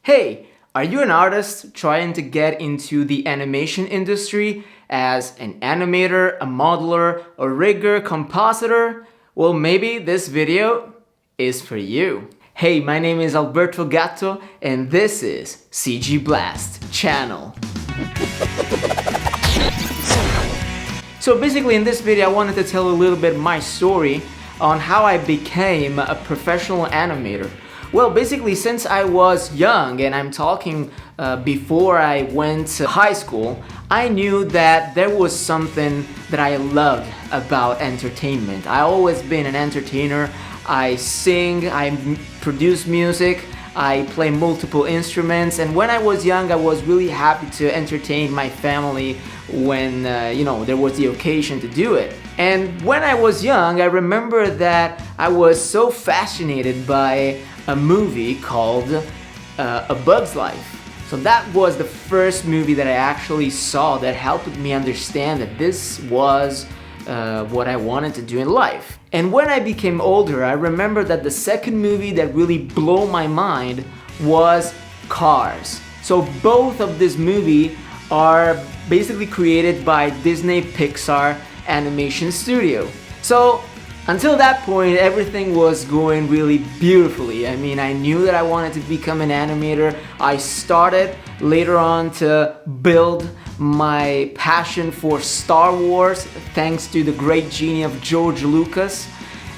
Hey, are you an artist trying to get into the animation industry as an animator, a modeler, a rigger, compositor? Well, maybe this video is for you. Hey, my name is Alberto Gatto and this is CG Blast channel. So basically in this video I wanted to tell a little bit my story on how I became a professional animator. Well, basically since I was young, and I'm talking before I went to high school, I knew that there was something that I loved about entertainment. I always been an entertainer. I sing, I produce music, I play multiple instruments, and when I was young I was really happy to entertain my family when there was the occasion to do it. And when I was young I remember that I was so fascinated by a movie called A Bug's Life. So that was the first movie that I actually saw that helped me understand that this was what I wanted to do in life. And when I became older, I remember that the second movie that really blew my mind was Cars. So both of this movie are basically created by Disney Pixar Animation Studio. So until that point, everything was going really beautifully. I mean, I knew that I wanted to become an animator. I started later on to build my passion for Star Wars thanks to the great genius of George Lucas.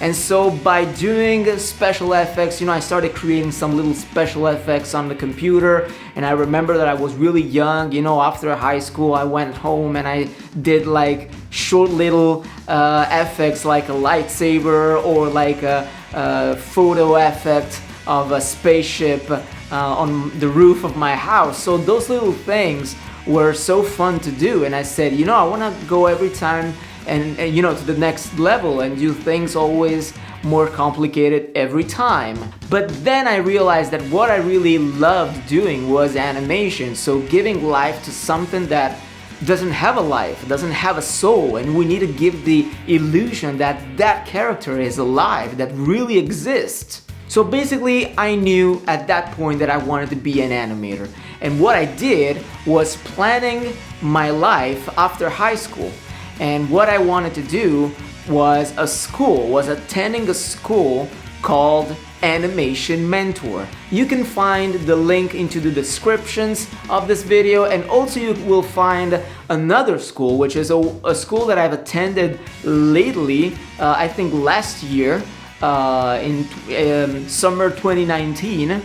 And so by doing special effects, I started creating some little special effects on the computer. And I remember that I was really young, after high school I went home and I did like short little effects like a lightsaber or like a photo effect of a spaceship on the roof of my house. So those little things were so fun to do, and I said, I want to go every time and to the next level and do things always more complicated every time. But then I realized that what I really loved doing was animation, so giving life to something that doesn't have a life, doesn't have a soul, and we need to give the illusion that that character is alive, that really exists. So basically I knew at that point that I wanted to be an animator, and what I did was planning my life after high school. And what I wanted to do was attending a school called Animation Mentor. You can find the link into the descriptions of this video, and also you will find another school, which is a school that I've attended lately, I think last year, in summer 2019,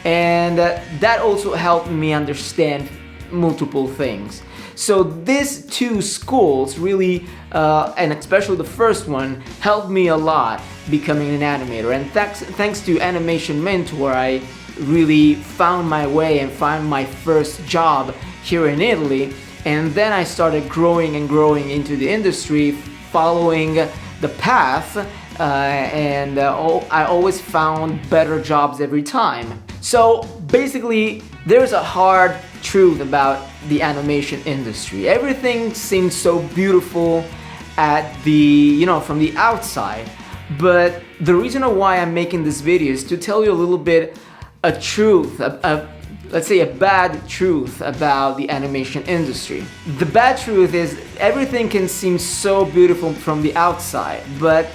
and that also helped me understand multiple things. So these two schools really, and especially the first one, helped me a lot becoming an animator. And thanks to Animation Mentor, I really found my way and found my first job here in Italy. And then I started growing and growing into the industry, following the path, and I always found better jobs every time. So basically, there's a hard truth about the animation industry. Everything seems so beautiful at the, from the outside, but the reason why I'm making this video is to tell you a little bit a truth, let's say a bad truth about the animation industry. The bad truth is everything can seem so beautiful from the outside, but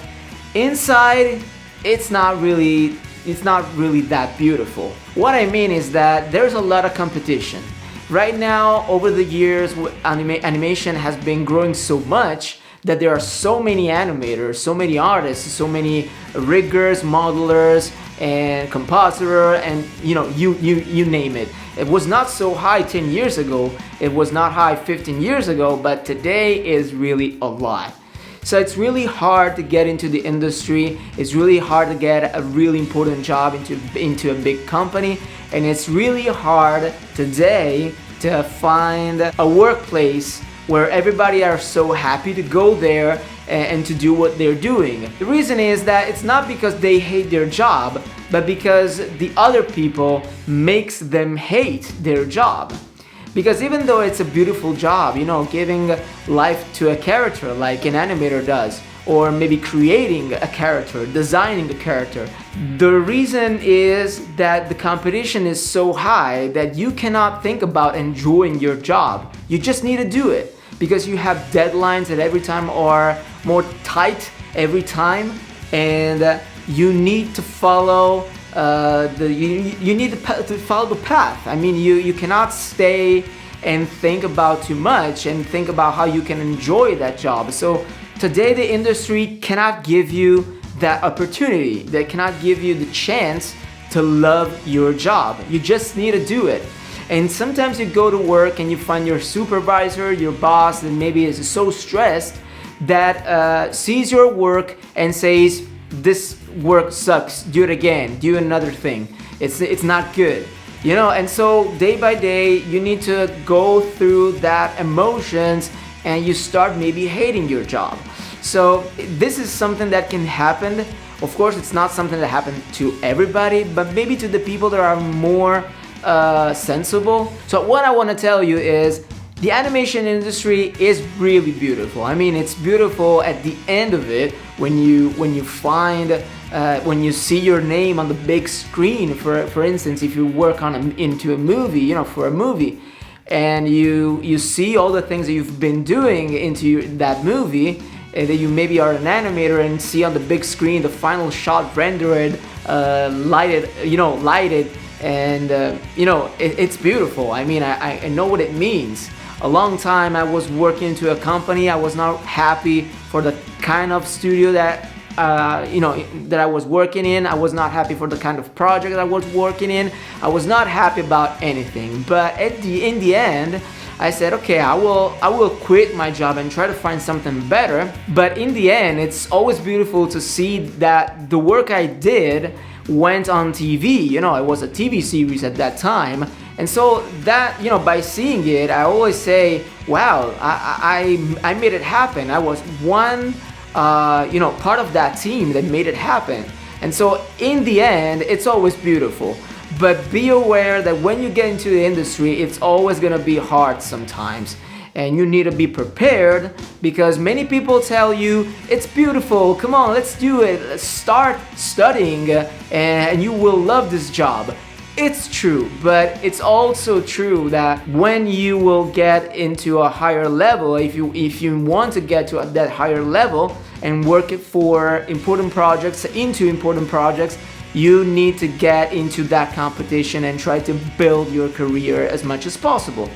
inside it's not really that beautiful. What I mean is that there's a lot of competition. Right now, over the years, animation has been growing so much that there are so many animators, so many artists, so many riggers, modelers, and compositor, and you name it. It was not so high 10 years ago, it was not high 15 years ago, but today is really a lot. So it's really hard to get into the industry, it's really hard to get a really important job into a big company, and it's really hard today to find a workplace where everybody are so happy to go there and to do what they're doing. The reason is that it's not because they hate their job, but because the other people makes them hate their job. Because even though it's a beautiful job, giving life to a character like an animator does, or maybe creating a character, designing a character. The reason is that the competition is so high that you cannot think about enjoying your job. You just need to do it because you have deadlines that every time are more tight every time, and you need to follow you need to follow the path. I mean, you cannot stay and think about too much and think about how you can enjoy that job. So today the industry cannot give you that opportunity. They cannot give you the chance to love your job. You just need to do it. And sometimes you go to work and you find your supervisor, your boss, that maybe is so stressed that sees your work and says, this work sucks, do it again, do another thing, it's not good, you know. And so day by day you need to go through that emotions and you start maybe hating your job. So this is something that can happen. Of course, it's not something that happens to everybody, but maybe to the people that are more sensible. So what I want to tell you is the animation industry is really beautiful. I mean, it's beautiful at the end of it when you find when you see your name on the big screen. For instance, if you work into a movie, you know, for a movie, and you see all the things that you've been doing into that movie, and that you maybe are an animator and see on the big screen the final shot rendered, lighted, and it's beautiful. I mean, I know what it means. A long time I was working into a company. I was not happy for the kind of studio that that I was working in. I was not happy for the kind of project that I was working in. I was not happy about anything. But in the end, I said, okay, I will quit my job and try to find something better. But in the end, it's always beautiful to see that the work I did went on TV. You know, it was a TV series at that time. And so that, by seeing it, I always say, wow, I made it happen. I was one, part of that team that made it happen. And so in the end, it's always beautiful. But be aware that when you get into the industry, it's always gonna be hard sometimes. And you need to be prepared, because many people tell you, it's beautiful, come on, let's do it, start studying, and you will love this job. It's true, but it's also true that when you will get into a higher level, if you want to get to that higher level and work it for important projects, you need to get into that competition and try to build your career as much as possible.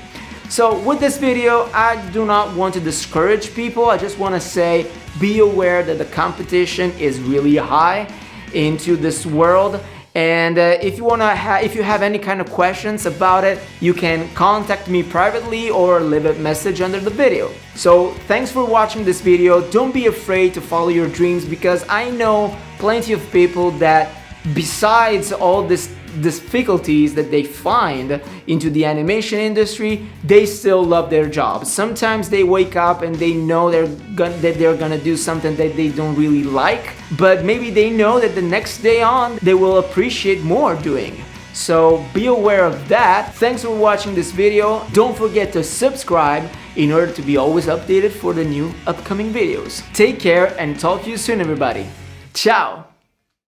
So with this video, I do not want to discourage people. I just want to say, be aware that the competition is really high into this world. And if you have any kind of questions about it, you can contact me privately or leave a message under the video. So thanks for watching this video. Don't be afraid to follow your dreams, because I know plenty of people that, besides all these difficulties that they find into the animation industry, they still love their jobs. Sometimes they wake up and they know that they're gonna do something that they don't really like, but maybe they know that the next day on they will appreciate more doing. So be aware of that. Thanks for watching this video. Don't forget to subscribe in order to be always updated for the new upcoming videos. Take care and talk to you soon, everybody. Ciao!